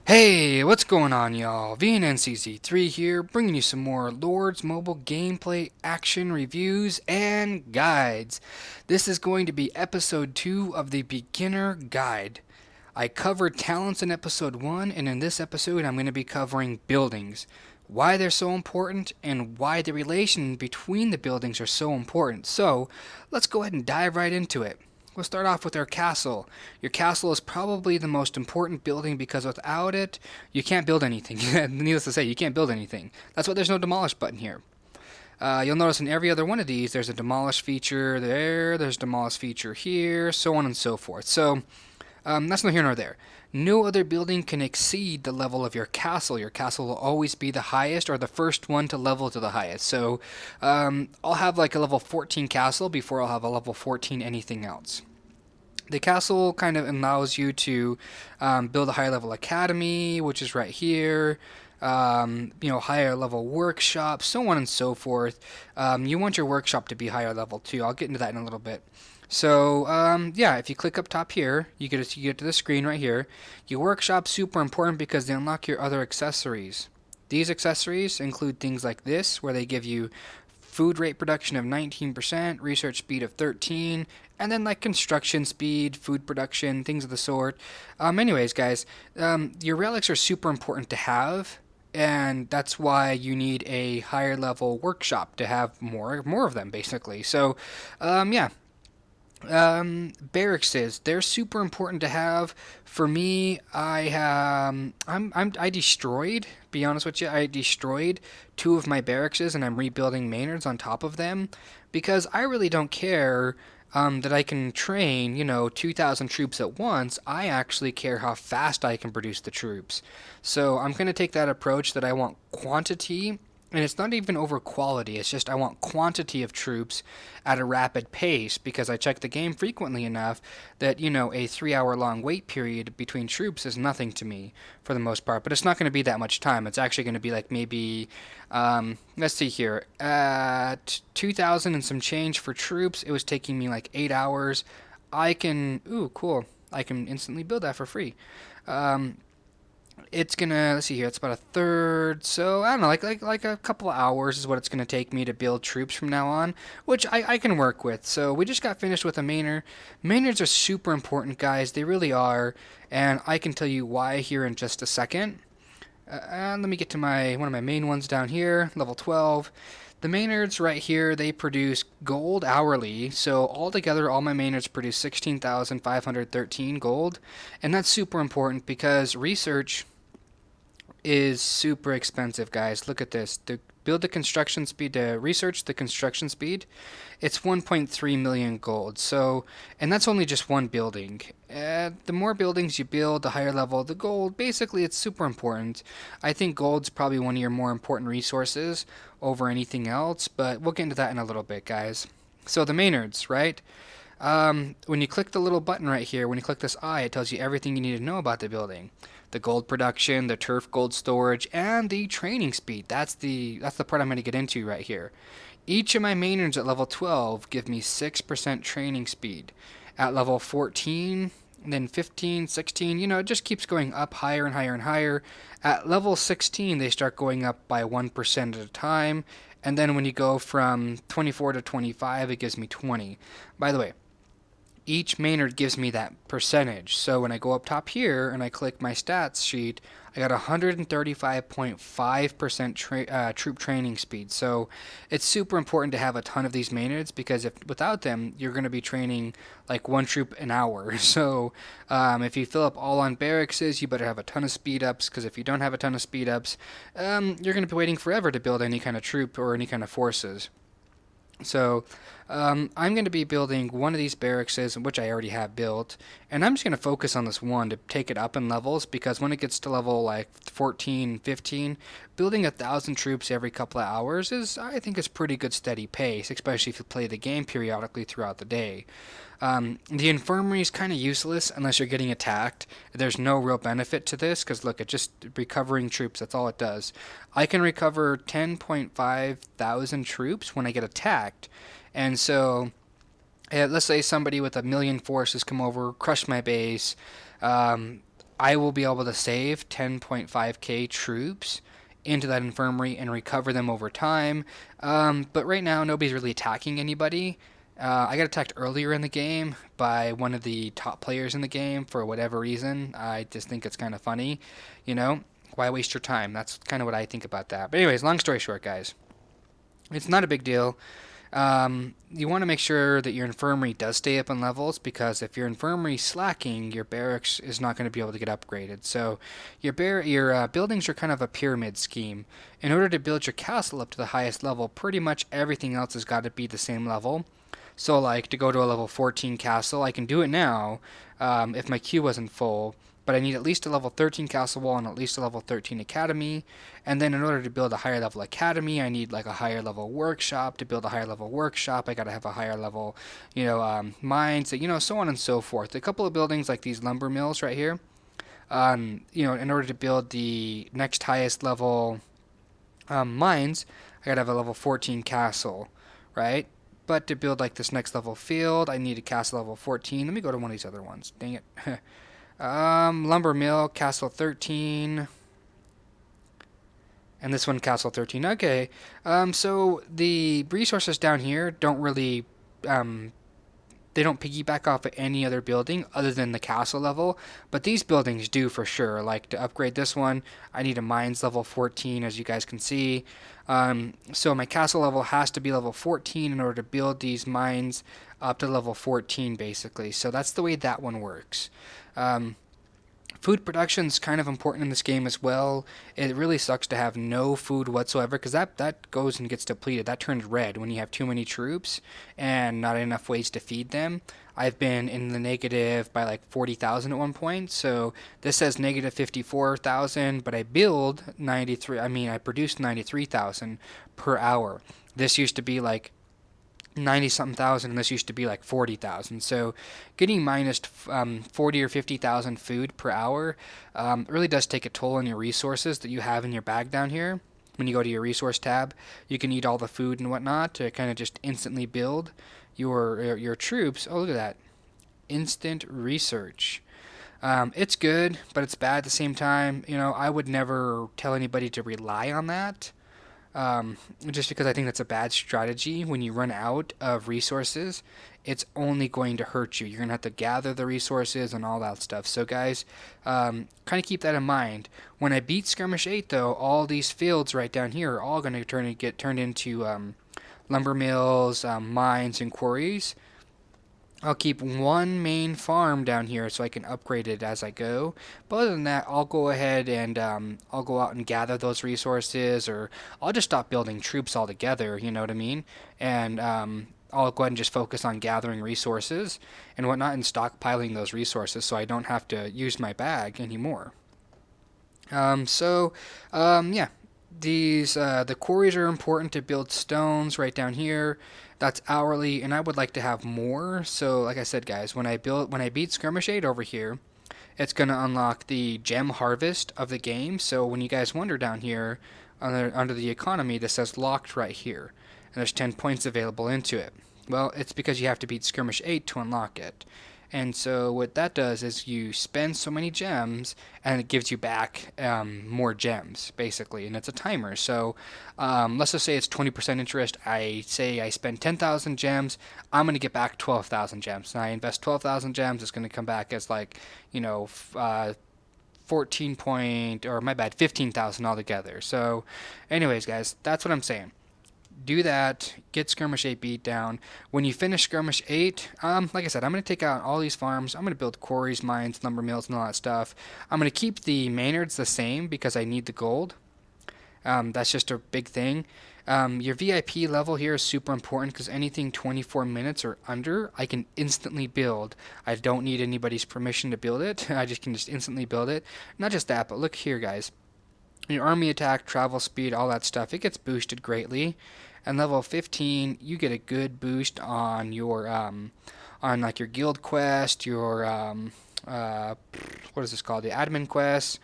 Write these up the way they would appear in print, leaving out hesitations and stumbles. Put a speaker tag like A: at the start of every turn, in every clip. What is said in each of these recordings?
A: Hey, what's going on, y'all? VNNCZ3 here, bringing you some more Lords Mobile gameplay action reviews and guides. This is going to be episode 2 of the Beginner Guide. I covered talents in episode 1, and in this episode, I'm going to be covering buildings, why they're so important, and why the relation between the buildings are so important. So, let's go ahead and dive right into it. We'll start off with our castle. Your castle is probably the most important building because without it, you can't build anything. Needless to say, you can't build anything. That's why there's no demolish button here. You'll notice in every other one of these, there's a demolish feature there's a demolish feature here, so on and so forth. So, that's neither here nor there. No other building can exceed the level of your castle. Your castle will always be the highest or the first one to level to the highest. So I'll have like a level 14 castle before I'll have a level 14 anything else. The castle kind of allows you to build a higher level academy, which is right here. Higher level workshop, so on and so forth. You want your workshop to be higher level too. I'll get into that in a little bit. So yeah, if you click up top here, you get to the screen right here. Your workshop's super important because they unlock your other accessories. These accessories include things like this, where they give you food rate production of 19%, research speed of 13, and then like construction speed, food production, things of the sort. Anyways, guys, your relics are super important to have, and that's why you need a higher level workshop to have more of them, basically. So, yeah, barracks they're super important to have. For me, I destroyed, be honest with you, I destroyed two of my barracks and I'm rebuilding Maynards on top of them because I really don't care that I can train 2,000 troops at once. I actually care how fast I can produce the troops. So I'm going to take that approach that I want quantity, and it's not even over quality, it's just I want quantity of troops at a rapid pace because I check the game frequently enough that, a 3 hour long wait period between troops is nothing to me for the most part. But it's not going to be that much time. It's actually going to be like maybe, let's see here, at 2,000 and some change for troops, it was taking me like 8 hours. Ooh, cool. I can instantly build that for free. It's gonna, let's see here, it's about a third, so I don't know, like a couple of hours is what it's gonna take me to build troops from now on, which I can work with. So we just got finished with a Maynard. Maynards are super important, guys, they really are, and I can tell you why here in just a second. Let me get to one of my main ones down here, level 12. The Maynards right here, they produce gold hourly, so altogether all my Maynards produce 16,513 gold, and that's super important because research is super expensive, guys. Look at this. To build the construction speed, to research the construction speed, it's 1.3 million gold. So, and that's only just one building. The more buildings you build, the higher level of the gold. Basically, it's super important. I think gold's probably one of your more important resources over anything else, but we'll get into that in a little bit, guys. So the Maynards, right? When you click the little button right here, when you click this eye, it tells you everything you need to know about the building. The gold production, the turf gold storage, and the training speed. That's the part I'm going to get into right here. Each of my Maynards at level 12 give me 6% training speed. At level 14, then 15, 16, it just keeps going up higher and higher and higher. At level 16, they start going up by 1% at a time. And then when you go from 24 to 25, it gives me 20. By the way, each Maynard gives me that percentage. So when I go up top here and I click my stats sheet, I got 135.5% troop training speed. So it's super important to have a ton of these Maynards because without them, you're going to be training like one troop an hour. So if you fill up all on barracks, you better have a ton of speed ups because if you don't have a ton of speed ups, you're going to be waiting forever to build any kind of troop or any kind of forces. So I'm going to be building one of these barracks, which I already have built, and I'm just going to focus on this one to take it up in levels because when it gets to level like 14, 15, building 1,000 troops every couple of hours I think, is pretty good steady pace, especially if you play the game periodically throughout the day. The infirmary is kind of useless unless you're getting attacked. There's no real benefit to this because look, it's just recovering troops. That's all it does. I can recover 10.5 thousand troops when I get attacked. And so, let's say somebody with 1 million forces come over, crush my base. I will be able to save 10.5k troops into that infirmary and recover them over time. But right now, nobody's really attacking anybody. I got attacked earlier in the game by one of the top players in the game for whatever reason. I just think it's kind of funny, you know? Why waste your time? That's kind of what I think about that. But anyways, long story short, guys, it's not a big deal. You want to make sure that your infirmary does stay up in levels, because if your infirmary is slacking, your barracks is not going to be able to get upgraded. So your buildings are kind of a pyramid scheme. In order to build your castle up to the highest level, pretty much everything else has got to be the same level. So like to go to a level 14 castle, I can do it now if my queue wasn't full, but I need at least a level 13 castle wall and at least a level 13 academy. And then in order to build a higher level academy, I need like a higher level workshop. To build a higher level workshop, I gotta have a higher level, mines, so on and so forth. A couple of buildings like these lumber mills right here, in order to build the next highest level mines, I gotta have a level 14 castle, right? But to build like this next level field, I need a castle level 14. Let me go to one of these other ones. Dang it. Lumber mill, castle 13. And this one, castle 13. Okay. So the resources down here don't really they don't piggyback off of any other building other than the castle level, but these buildings do for sure. Like to upgrade this one, I need a mines level 14, as you guys can see. So my castle level has to be level 14 in order to build these mines up to level 14, basically. So that's the way that one works. Food production is kind of important in this game as well. It really sucks to have no food whatsoever, because that goes and gets depleted. That turns red when you have too many troops and not enough ways to feed them. I've been in the negative by like 40,000 at one point. So this says negative 54,000, but I build 93. I mean, I produce 93,000 per hour. This used to be like 90 something thousand, and this used to be like 40,000. So getting minus 40 or 50,000 food per hour really does take a toll on your resources that you have in your bag down here. When you go to your resource tab, you can eat all the food and whatnot to kind of just instantly build your troops. Oh, look at that. Instant research. It's good, but it's bad at the same time. I would never tell anybody to rely on that. Just because I think that's a bad strategy. When you run out of resources, it's only going to hurt you. You're going to have to gather the resources and all that stuff. So guys, kind of keep that in mind. When I beat Skirmish 8, though, all these fields right down here are all going to get turned into lumber mills, mines, and quarries. I'll keep one main farm down here so I can upgrade it as I go. But other than that, I'll go ahead and I'll go out and gather those resources, or I'll just stop building troops altogether, you know what I mean? And I'll go ahead and just focus on gathering resources and whatnot and stockpiling those resources so I don't have to use my bag anymore. Yeah, the quarries are important to build stones right down here. That's hourly, and I would like to have more. So like I said, guys, when I beat Skirmish 8 over here, it's gonna unlock the gem harvest of the game. So when you guys wonder down here under the economy, this says locked right here, and there's 10 points available into it. Well, it's because you have to beat Skirmish 8 to unlock it. And so what that does is you spend so many gems, and it gives you back more gems, basically. And it's a timer. So let's just say it's 20% interest. I say I spend 10,000 gems. I'm going to get back 12,000 gems. And I invest 12,000 gems. It's going to come back as like, 15,000 altogether. So anyways, guys, that's what I'm saying. Do that, get Skirmish 8 beat down. When you finish Skirmish 8, like I said, I'm going to take out all these farms. I'm going to build quarries, mines, lumber mills, and all that stuff. I'm going to keep the Maynards the same because I need the gold. That's just a big thing. Your VIP level here is super important because anything 24 minutes or under, I can instantly build. I don't need anybody's permission to build it. I can just instantly build it. Not just that, but look here, guys. Your army attack, travel speed, all that stuff, it gets boosted greatly. And level 15, you get a good boost on your like your guild quest, your what is this called? The admin quests,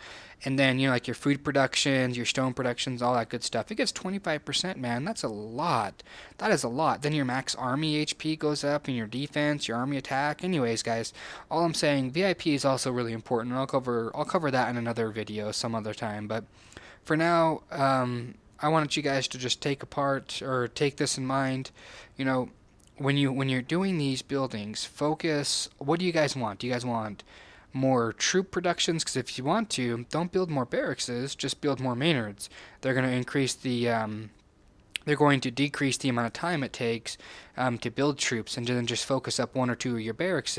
A: and then like your food productions, your stone productions, all that good stuff. It gets 25%, man. That's a lot. That is a lot. Then your max army HP goes up, and your defense, your army attack. Anyways, guys, all I'm saying, VIP is also really important, and I'll cover that in another video some other time. But for now, I wanted you guys to just take apart or take this in mind. You know, when you're doing these buildings, focus. What do you guys want? Do you guys want more troop productions? Because if you want to, don't build more barracks, just build more Maynards. They're going to increase the they're going to decrease the amount of time it takes to build troops, and then just focus up one or two of your barracks.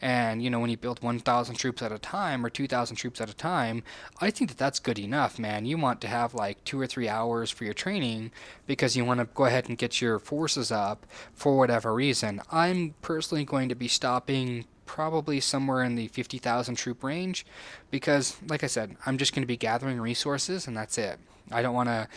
A: And when you build 1,000 troops at a time or 2,000 troops at a time, I think that that's good enough, man. You want to have like 2 or 3 hours for your training because you want to go ahead and get your forces up for whatever reason. I'm personally going to be stopping probably somewhere in the 50,000 troop range because, like I said, I'm just going to be gathering resources and that's it. I don't want to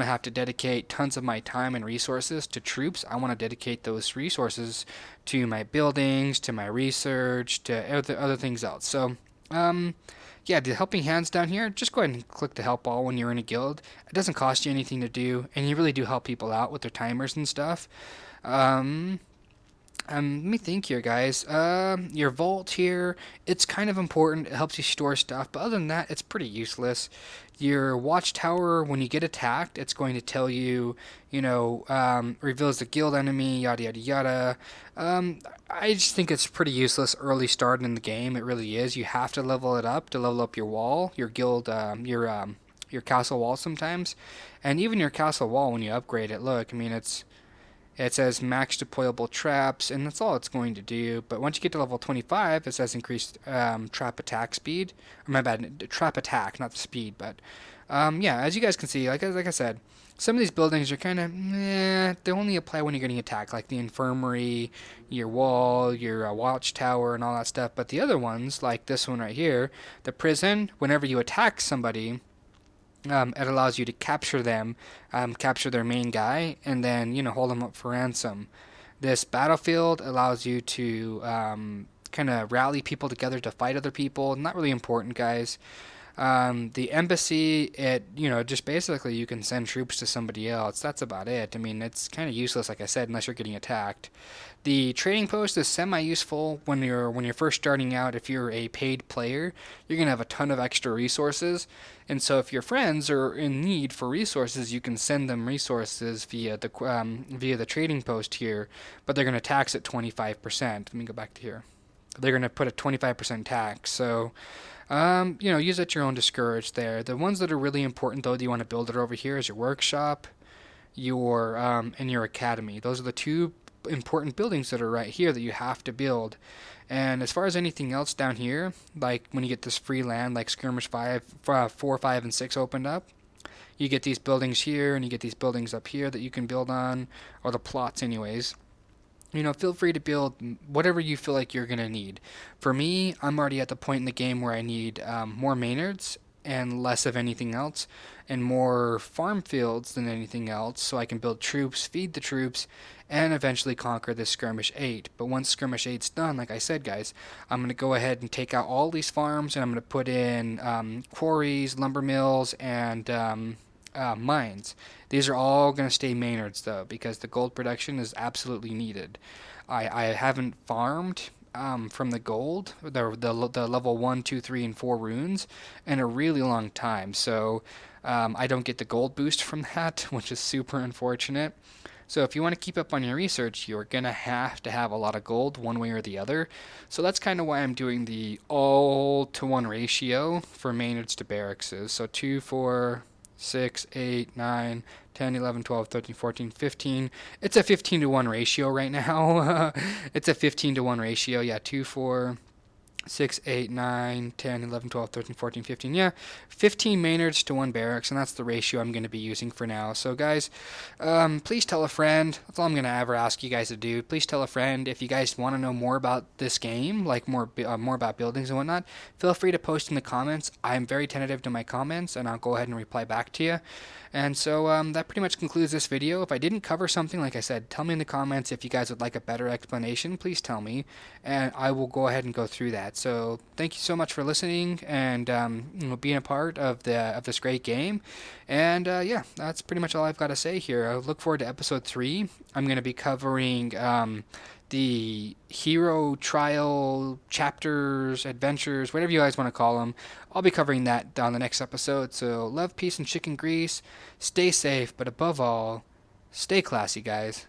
A: have to dedicate tons of my time and resources to troops. I want to dedicate those resources to my buildings, to my research, to other things else. So, yeah, the helping hands down here, just go ahead and click the help all when you're in a guild. It doesn't cost you anything to do, and you really do help people out with their timers and stuff. Um, let me think here, guys. Your vault here, it's kind of important. It helps you store stuff, but other than that, it's pretty useless. Your watchtower, when you get attacked, it's going to tell you, reveals the guild enemy, yada yada yada. I just think it's pretty useless early start in the game. It really is. You have to level it up to level up your wall, your guild, your castle wall sometimes, and even your castle wall when you upgrade it. Look, I mean, it says max deployable traps, and that's all it's going to do. But once you get to level 25, it says increased trap attack speed. Or my bad, trap attack, not the speed. But yeah, as you guys can see, like I said, some of these buildings are kind of they only apply when you're getting attacked, like the infirmary, your wall, your watchtower, and all that stuff. But the other ones, like this one right here, the prison, whenever you attack somebody, it allows you to capture them, capture their main guy, and then hold them up for ransom. This battlefield allows you to kind of rally people together to fight other people. Not really important, guys. The embassy, just basically you can send troops to somebody else. That's about it. I mean, it's kind of useless, like I said, unless you're getting attacked. The trading post is semi-useful when you're first starting out. If you're a paid player, you're gonna have a ton of extra resources, and so if your friends are in need for resources, you can send them resources via the trading post here. But they're gonna tax it 25%. Let me go back to here. They're gonna put a 25% tax. So use at your own discourage there. The ones that are really important, though, that you want to build it over here is your workshop, and your academy. Those are the two important buildings that are right here that you have to build. And as far as anything else down here, like when you get this free land, like Skirmish 4, 5, and 6 opened up, you get these buildings here, and you get these buildings up here that you can build on, or the plots anyways. Feel free to build whatever you feel like you're going to need. For me, I'm already at the point in the game where I need more Maynards and less of anything else, and more farm fields than anything else, so I can build troops, feed the troops, and eventually conquer this Skirmish 8. But once Skirmish 8's done, like I said, guys, I'm going to go ahead and take out all these farms, and I'm going to put in quarries, lumber mills, and mines. These are all going to stay Maynards, though, because the gold production is absolutely needed. I haven't farmed from the gold, the level 1, 2, 3, and 4 runes, in a really long time. So I don't get the gold boost from that, which is super unfortunate. So if you want to keep up on your research, you're going to have a lot of gold one way or the other. So that's kind of why I'm doing the all-to-1 ratio for Maynards to barracks. So 2, 4, 6, 8, 9, 10, 11, 12, 13, 14, 15. It's a 15 to 1 ratio right now. It's a 15 to 1 ratio. Yeah, 2, 4, 6, 8, 9, 10, 11, 12, 13, 14, 15. Yeah, 15 Maynards to 1 barracks, and that's the ratio I'm going to be using for now. So, guys, please tell a friend. That's all I'm going to ever ask you guys to do. Please tell a friend. If you guys want to know more about this game, like more about buildings and whatnot, feel free to post in the comments. I'm very tentative to my comments, and I'll go ahead and reply back to you. And so that pretty much concludes this video. If I didn't cover something, like I said, tell me in the comments. If you guys would like a better explanation, please tell me, and I will go ahead and go through that. that. So thank you so much for listening and being a part of this great game. And yeah, that's pretty much all I've got to say here. I look forward to episode 3. I'm going to be covering the hero trial chapters, adventures, whatever you guys want to call them. I'll be covering that on the next episode. So love, peace, and chicken grease. Stay safe, but above all, stay classy, guys.